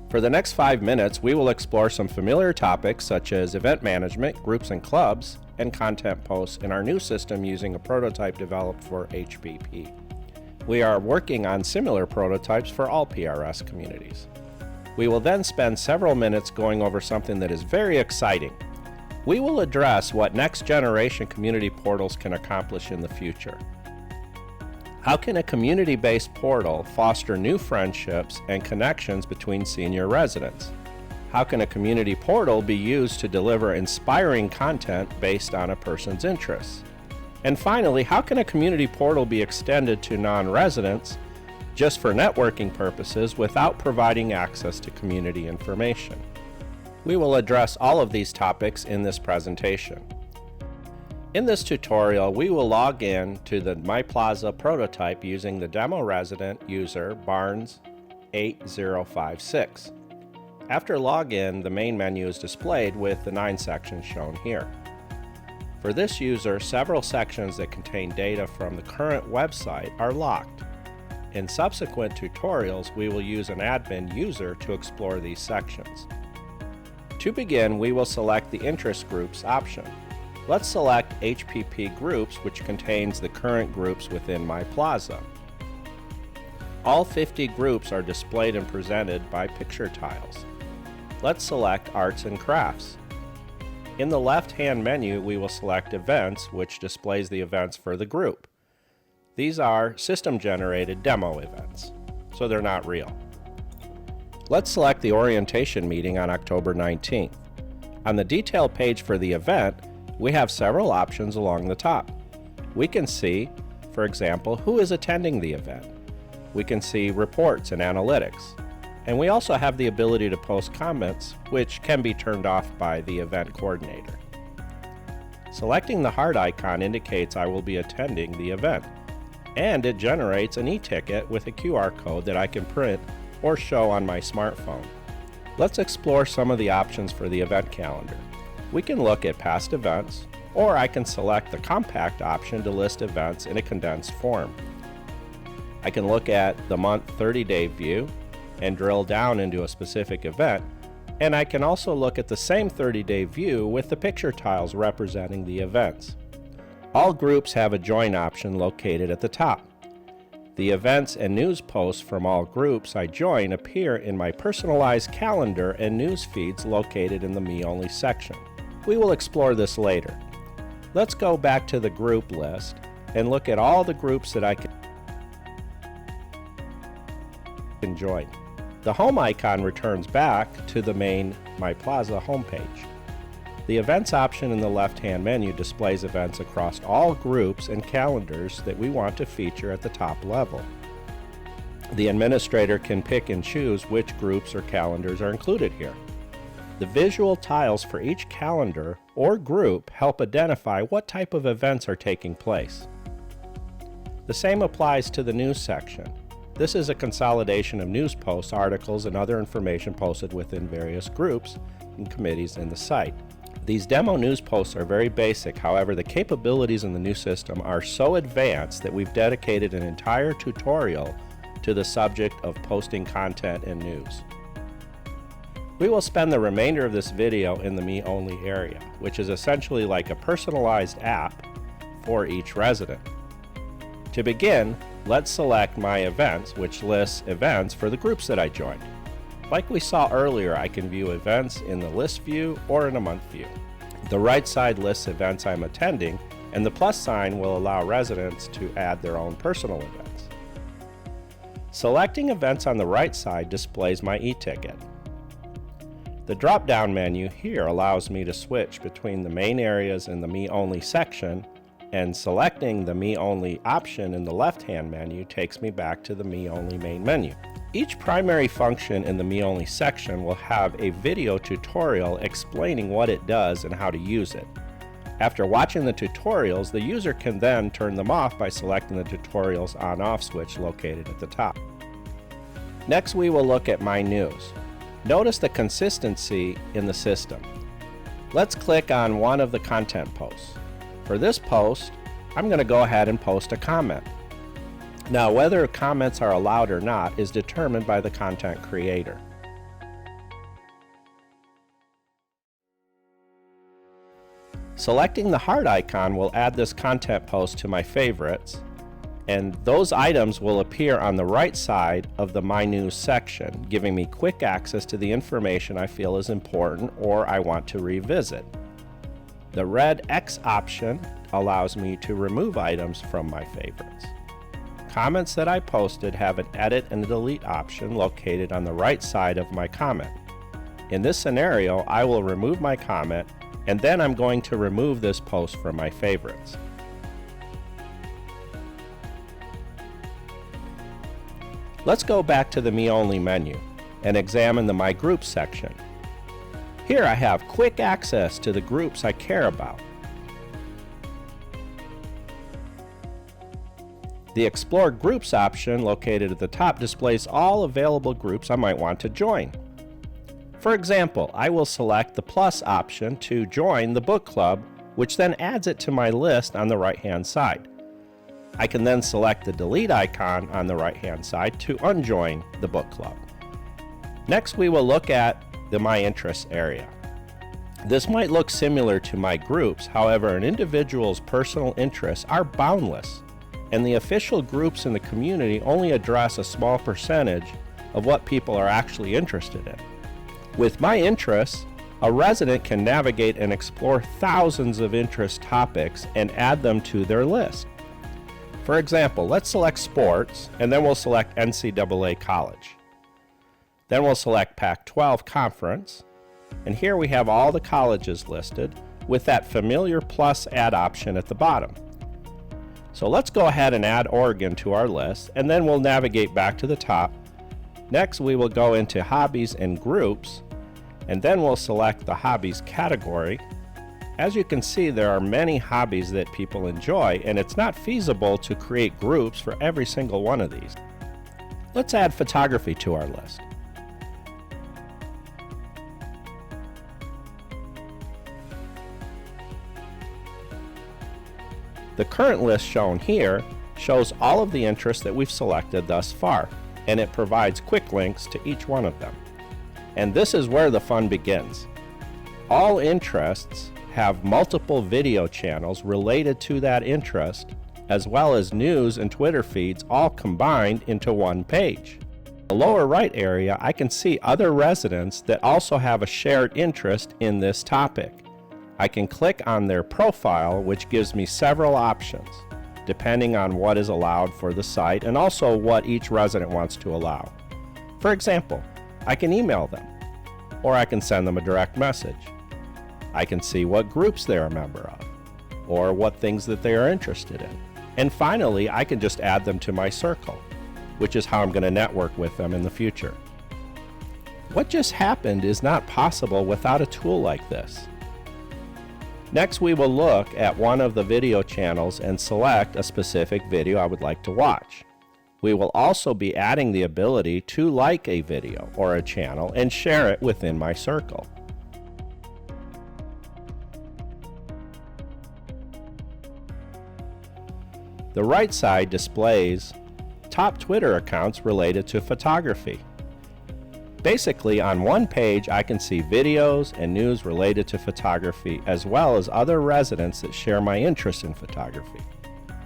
For the next 5 minutes, we will explore some familiar topics such as event management, groups and clubs, and content posts in our new system using a prototype developed for HPP. We are working on similar prototypes for all PRS communities. We will then spend several minutes going over something that is very exciting. We will address what next generation community portals can accomplish in the future. How can a community-based portal foster new friendships and connections between senior residents? How can a community portal be used to deliver inspiring content based on a person's interests? And finally, how can a community portal be extended to non-residents just for networking purposes without providing access to community information? We will address all of these topics in this presentation. In this tutorial, we will log in to the My Plaza prototype using the demo resident user Barnes8056. After login, the main menu is displayed with the 9 sections shown here. For this user, several sections that contain data from the current website are locked. In subsequent tutorials, we will use an admin user to explore these sections. To begin, we will select the Interest Groups option. Let's select HPP Groups, which contains the current groups within My Plaza. All 50 groups are displayed and presented by picture tiles. Let's select Arts and Crafts. In the left-hand menu, we will select Events, which displays the events for the group. These are system-generated demo events, so they're not real. Let's select the orientation meeting on October 19th. On the detail page for the event, we have several options along the top. We can see, for example, who is attending the event. We can see reports and analytics. And we also have the ability to post comments, which can be turned off by the event coordinator. Selecting the heart icon indicates I will be attending the event, and it generates an e-ticket with a QR code that I can print or show on my smartphone. Let's explore some of the options for the event calendar. We can look at past events, or I can select the compact option to list events in a condensed form. I can look at the month 30-day view and drill down into a specific event, and I can also look at the same 30-day view with the picture tiles representing the events. All groups have a join option located at the top. The events and news posts from all groups I join appear in my personalized calendar and news feeds located in the Me Only section. We will explore this later. Let's go back to the group list and look at all the groups that I can join. The home icon returns back to the main My Plaza homepage. The events option in the left-hand menu displays events across all groups and calendars that we want to feature at the top level. The administrator can pick and choose which groups or calendars are included here. The visual tiles for each calendar or group help identify what type of events are taking place. The same applies to the news section. This is a consolidation of news posts, articles, and other information posted within various groups and committees in the site. These demo news posts are very basic, however, the capabilities in the new system are so advanced that we've dedicated an entire tutorial to the subject of posting content and news. We will spend the remainder of this video in the Me Only area, which is essentially like a personalized app for each resident. To begin, let's select My Events, which lists events for the groups that I joined. Like we saw earlier, I can view events in the list view or in a month view. The right side lists events I'm attending, and the plus sign will allow residents to add their own personal events. Selecting events on the right side displays my e-ticket. The drop-down menu here allows me to switch between the main areas in the Me Only section, and selecting the Me Only option in the left-hand menu takes me back to the Me Only main menu. Each primary function in the Me Only section will have a video tutorial explaining what it does and how to use it. After watching the tutorials, the user can then turn them off by selecting the tutorials on-off switch located at the top. Next, we will look at My News. Notice the consistency in the system. Let's click on one of the content posts. For this post, I'm going to go ahead and post a comment. Now, whether comments are allowed or not is determined by the content creator. Selecting the heart icon will add this content post to my favorites, and those items will appear on the right side of the My News section, giving me quick access to the information I feel is important or I want to revisit. The red X option allows me to remove items from my favorites. Comments that I posted have an edit and delete option located on the right side of my comment. In this scenario, I will remove my comment, and then I'm going to remove this post from my favorites. Let's go back to the Me Only menu and examine the My Groups section. Here I have quick access to the groups I care about. The Explore Groups option located at the top displays all available groups I might want to join. For example, I will select the plus option to join the book club, which then adds it to my list on the right-hand side. I can then select the delete icon on the right-hand side to unjoin the book club. Next, we will look at the My Interests area. This might look similar to My Groups, however, an individual's personal interests are boundless, and the official groups in the community only address a small percentage of what people are actually interested in. With My Interests, a resident can navigate and explore thousands of interest topics and add them to their list. For example, let's select sports, and then we'll select NCAA college. Then we'll select Pac-12 conference, and here we have all the colleges listed with that familiar plus add option at the bottom. So let's go ahead and add Oregon to our list, and then we'll navigate back to the top. Next, we will go into Hobbies and Groups, and then we'll select the Hobbies category. As you can see, there are many hobbies that people enjoy, and it's not feasible to create groups for every single one of these. Let's add photography to our list. The current list shown here shows all of the interests that we've selected thus far, and it provides quick links to each one of them. And this is where the fun begins. All interests have multiple video channels related to that interest, as well as news and Twitter feeds all combined into one page. In the lower right area, I can see other residents that also have a shared interest in this topic. I can click on their profile, which gives me several options, depending on what is allowed for the site and also what each resident wants to allow. For example, I can email them, or I can send them a direct message. I can see what groups they're a member of, or what things that they are interested in. And finally, I can just add them to my circle, which is how I'm going to network with them in the future. What just happened is not possible without a tool like this. Next, we will look at one of the video channels and select a specific video I would like to watch. We will also be adding the ability to like a video or a channel and share it within my circle. The right side displays top Twitter accounts related to photography. Basically, on one page, I can see videos and news related to photography, as well as other residents that share my interest in photography.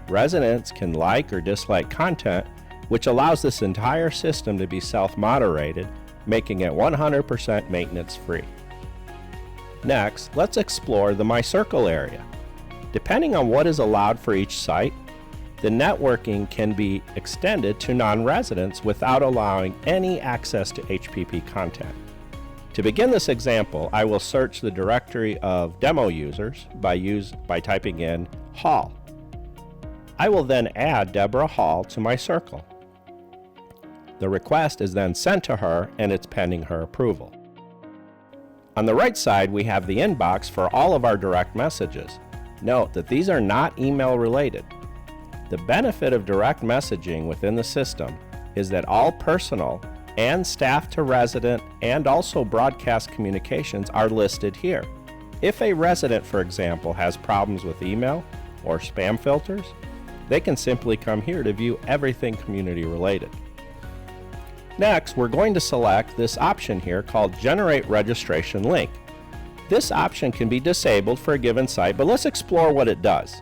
Residents can like or dislike content, which allows this entire system to be self-moderated, making it 100% maintenance-free. Next, let's explore the My Circle area. Depending on what is allowed for each site, the networking can be extended to non-residents without allowing any access to HPP content. To begin this example, I will search the directory of demo users by typing in Hall. I will then add Deborah Hall to my circle. The request is then sent to her, and it's pending her approval. On the right side, we have the inbox for all of our direct messages. Note that these are not email related. The benefit of direct messaging within the system is that all personal and staff to resident and also broadcast communications are listed here. If a resident, for example, has problems with email or spam filters, they can simply come here to view everything community related. Next, we're going to select this option here called Generate Registration Link. This option can be disabled for a given site, but let's explore what it does.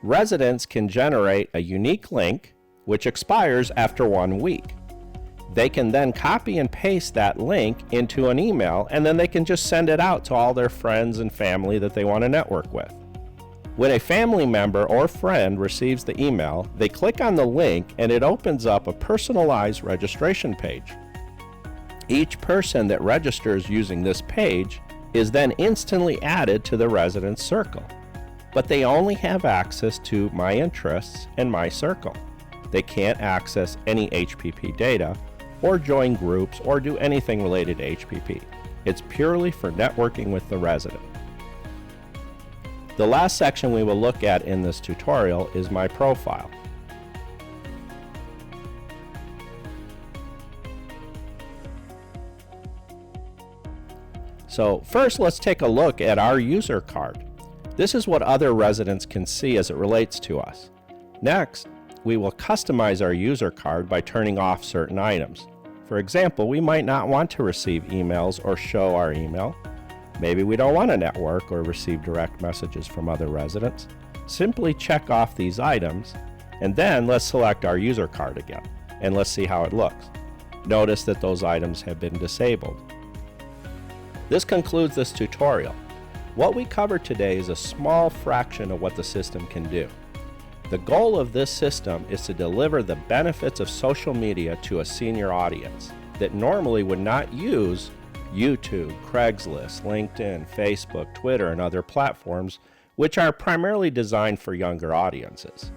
Residents can generate a unique link which expires after 1 week. They can then copy and paste that link into an email, and then they can just send it out to all their friends and family that they want to network with. When a family member or friend receives the email, they click on the link and it opens up a personalized registration page. Each person that registers using this page is then instantly added to the residence circle, but they only have access to my interests and my circle. They can't access any HPP data or join groups or do anything related to HPP. It's purely for networking with the resident. The last section we will look at in this tutorial is my profile. So first, let's take a look at our user card. This is what other residents can see as it relates to us. Next, we will customize our user card by turning off certain items. For example, we might not want to receive emails or show our email. Maybe we don't want to network or receive direct messages from other residents. Simply check off these items, and then let's select our user card again, and let's see how it looks. Notice that those items have been disabled. This concludes this tutorial. What we covered today is a small fraction of what the system can do. The goal of this system is to deliver the benefits of social media to a senior audience that normally would not use YouTube, Craigslist, LinkedIn, Facebook, Twitter, and other platforms, which are primarily designed for younger audiences.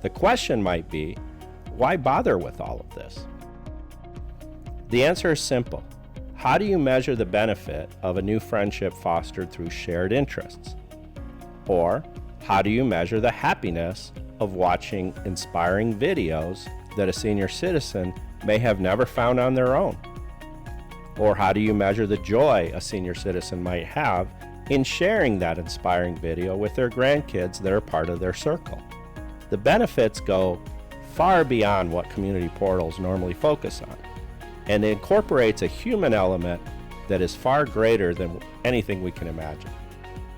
The question might be, why bother with all of this? The answer is simple. How do you measure the benefit of a new friendship fostered through shared interests? Or, how do you measure the happiness of watching inspiring videos that a senior citizen may have never found on their own? Or how do you measure the joy a senior citizen might have in sharing that inspiring video with their grandkids that are part of their circle? The benefits go far beyond what community portals normally focus on, and it incorporates a human element that is far greater than anything we can imagine.